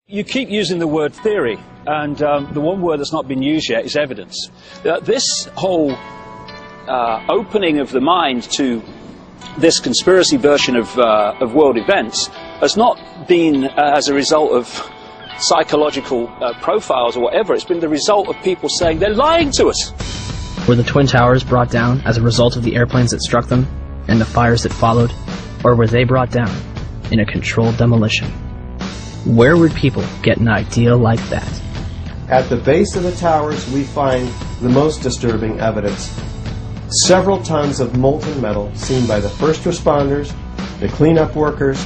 You keep using the word theory, and the one word that's not been used yet is evidence. This whole opening of the mind to this conspiracy version of world events has not been as a result of psychological profiles or whatever. It's been the result of people saying they're lying to us. Were the Twin Towers brought down as a result of the airplanes that struck them and the fires that followed, or were they brought down in a controlled demolition? Where would people get an idea like that? At the base of the towers, we find the most disturbing evidence. Several tons of molten metal seen by the first responders, the cleanup workers,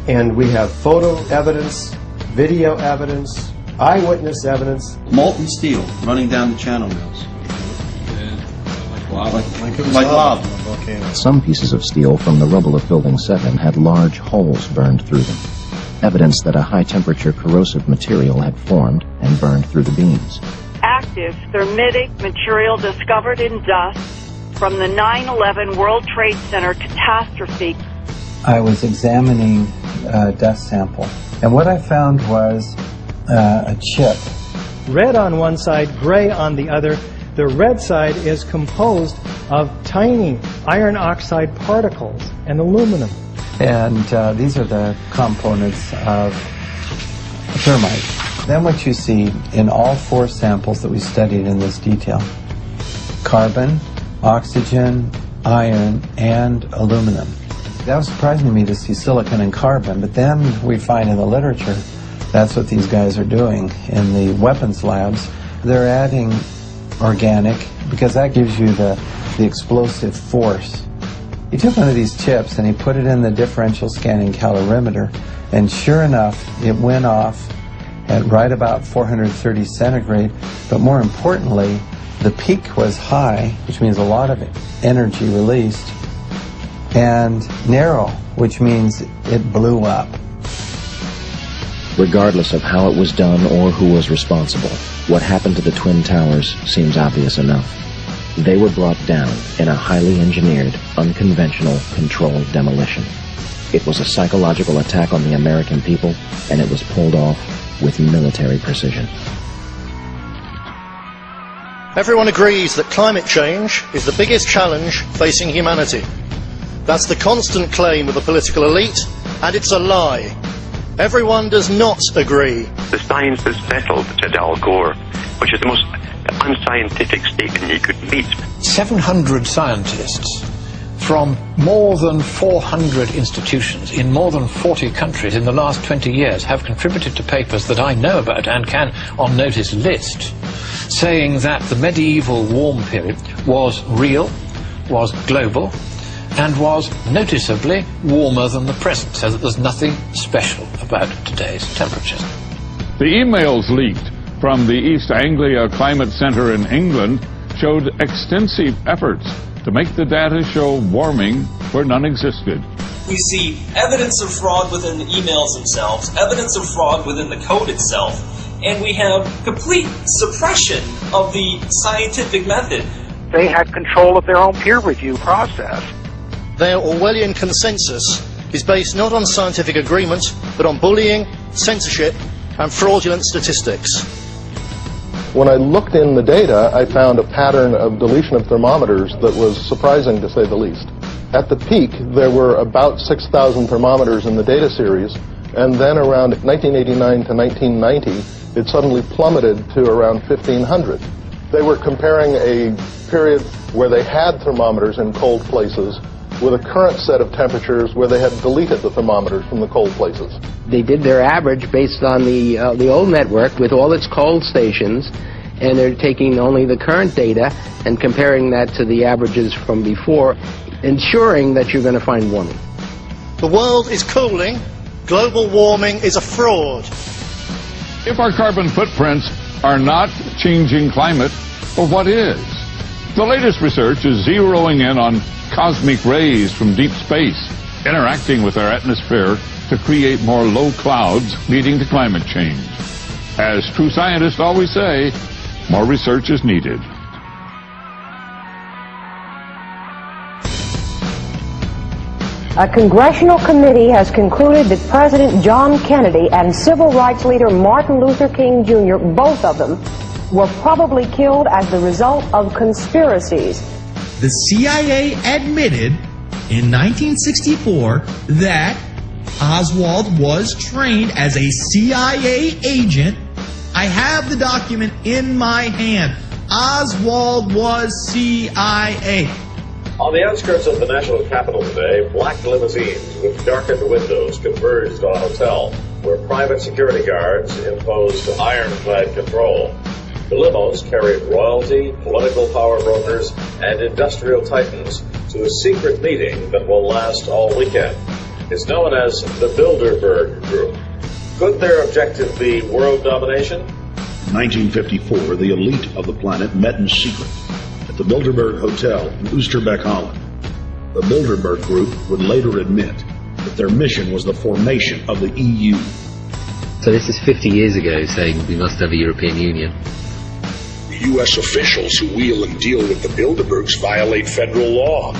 and we have photo evidence, video evidence, eyewitness evidence. Molten steel running down the channel mills. Like lava. Some pieces of steel from the rubble of Building 7 had large holes burned through them, evidence that a high-temperature corrosive material had formed and burned through the beams. Active thermitic material discovered in dust from the 9/11 World Trade Center catastrophe. I was examining a dust sample, and what I found was a chip. Red on one side, gray on the other. The red side is composed of tiny iron oxide particles and aluminum. And these are the components of thermite. Then what you see in all four samples that we studied in this detail: carbon, oxygen, iron, and aluminum. That was surprising to me to see silicon and carbon, but then we find in the literature that's what these guys are doing in the weapons labs. They're adding organic because that gives you the explosive force. He took one of these chips and he put it in the differential scanning calorimeter, and sure enough, it went off at right about 430 centigrade, but more importantly, the peak was high, which means a lot of energy released, and narrow, which means it blew up. Regardless of how it was done or who was responsible, what happened to the Twin Towers seems obvious enough. They were brought down in a highly engineered, unconventional, controlled demolition. It was a psychological attack on the American people, and it was pulled off with military precision. Everyone agrees that climate change is the biggest challenge facing humanity. That's the constant claim of the political elite, and it's a lie. Everyone does not agree. The science has settled, said Al Gore, which is the most unscientific statement you could meet. 700 scientists from more than 400 institutions in more than 40 countries in the last 20 years have contributed to papers that I know about and can on notice list, saying that the medieval warm period was real, was global, and was noticeably warmer than the present, so that there's nothing special about today's temperatures. The emails leaked from the East Anglia Climate Centre in England showed extensive efforts to make the data show warming where none existed. We see evidence of fraud within the emails themselves, evidence of fraud within the code itself, and we have complete suppression of the scientific method. They had control of their own peer review process. Their Orwellian consensus is based not on scientific agreement, but on bullying, censorship, and fraudulent statistics. When I looked in the data, I found a pattern of deletion of thermometers that was surprising, to say the least. At the peak, there were about 6,000 thermometers in the data series, and then around 1989 to 1990, it suddenly plummeted to around 1,500. They were comparing a period where they had thermometers in cold places with a current set of temperatures where they had deleted the thermometers from the cold places. They did their average based on the old network with all its cold stations, and they're taking only the current data and comparing that to the averages from before, ensuring that you're going to find warming. The world is cooling. Global warming is a fraud. If our carbon footprints are not changing climate, well, what is? The latest research is zeroing in on cosmic rays from deep space, interacting with our atmosphere to create more low clouds leading to climate change. As true scientists always say, more research is needed. A congressional committee has concluded that President John Kennedy and civil rights leader Martin Luther King Jr., both of them, were probably killed as the result of conspiracies. The CIA admitted in 1964 that Oswald was trained as a CIA agent. I have the document in my hand. Oswald was CIA. On the outskirts of the national capital today, black limousines with darkened windows converged on a hotel where private security guards imposed ironclad control. The limos carried royalty, political power brokers, and industrial titans to a secret meeting that will last all weekend. It's known as the Bilderberg Group. Could their objective be world domination? In 1954, the elite of the planet met in secret at the Bilderberg Hotel in Oosterbeek, Holland. The Bilderberg Group would later admit that their mission was the formation of the EU. So this is 50 years ago saying we must have a European Union. U.S. officials who wheel and deal with the Bilderbergs violate federal law.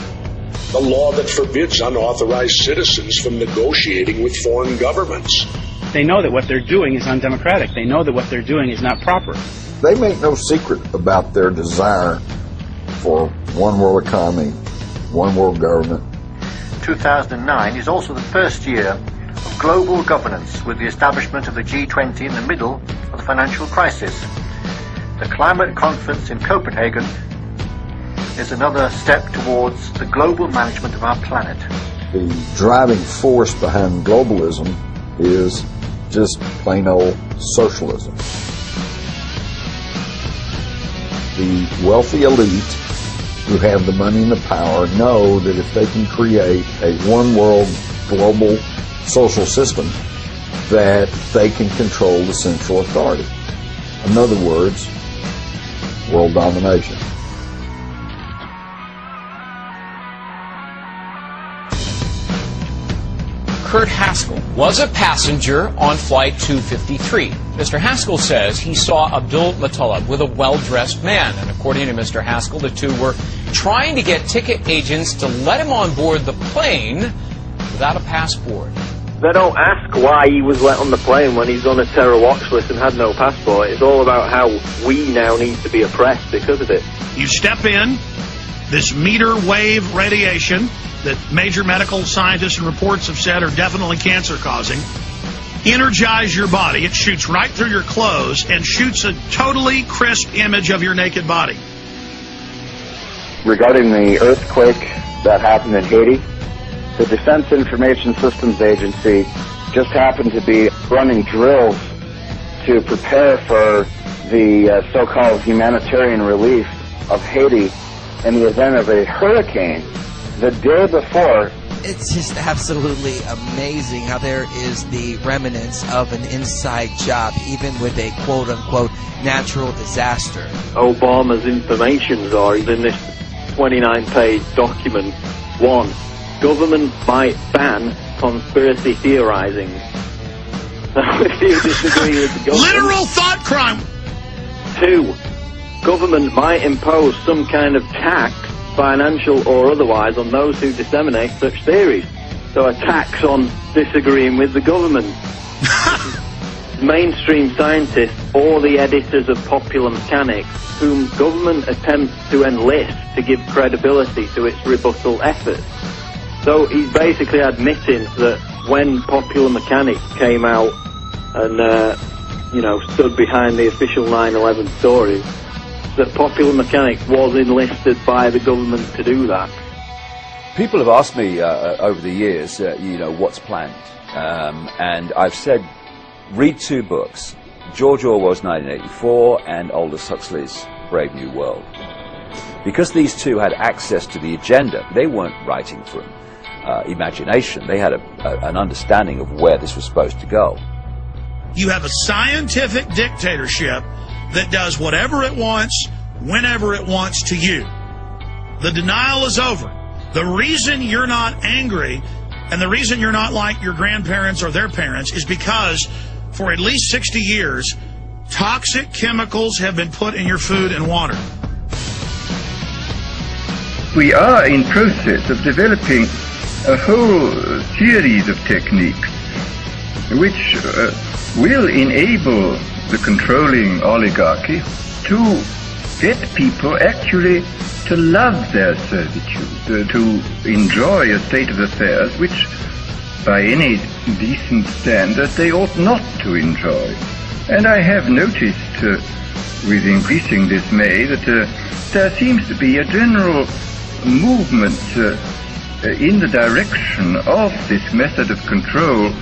The law that forbids unauthorized citizens from negotiating with foreign governments. They know that what they're doing is undemocratic. They know that what they're doing is not proper. They make no secret about their desire for one world economy, one world government. 2009 is also the first year of global governance with the establishment of the G20 in the middle of the financial crisis. The climate conference in Copenhagen is another step towards the global management of our planet. The driving force behind globalism is just plain old socialism. The wealthy elite who have the money and the power know that if they can create a one world global social system, that they can control the central authority. In other words, world domination. Kurt Haskell was a passenger on Flight 253. Mr. Haskell says he saw Abdul Muttalib with a well-dressed man, and according to Mr. Haskell, the two were trying to get ticket agents to let him on board the plane without a passport. They don't ask why he was let on the plane when he's on a terror watch list and had no passport. It's all about how we now need to be oppressed because of it. You step in, this meter wave radiation that major medical scientists and reports have said are definitely cancer-causing, energize your body. It shoots right through your clothes and shoots a totally crisp image of your naked body. Regarding the earthquake that happened in Haiti, the Defense Information Systems Agency just happened to be running drills to prepare for the so-called humanitarian relief of Haiti in the event of a hurricane. The day before, it's just absolutely amazing how there is the remnants of an inside job, even with a quote-unquote natural disaster. Obama's information czar is in this 29-page document. 1. Government might ban conspiracy theorizing. So if you disagree with the government... Literal thought crime! 2. Government might impose some kind of tax, financial or otherwise, on those who disseminate such theories. So a tax on disagreeing with the government. Mainstream scientists or the editors of Popular Mechanics, whom government attempts to enlist to give credibility to its rebuttal efforts. So he's basically admitting that when Popular Mechanics came out and, stood behind the official 9/11 stories, that Popular Mechanics was enlisted by the government to do that. People have asked me over the years, what's planned? And I've said, read two books, George Orwell's 1984 and Aldous Huxley's Brave New World. Because these two had access to the agenda, they weren't writing from imagination. They had an understanding of where this was supposed to go. You have a scientific dictatorship that does whatever it wants, whenever it wants to you. The denial is over. The reason you're not angry and the reason you're not like your grandparents or their parents is because for at least 60 years, toxic chemicals have been put in your food and water. We are in process of developing a whole series of techniques which will enable the controlling oligarchy to get people actually to love their servitude, to enjoy a state of affairs which, by any decent standard, they ought not to enjoy. And I have noticed with increasing dismay that there seems to be a general movement in the direction of this method of control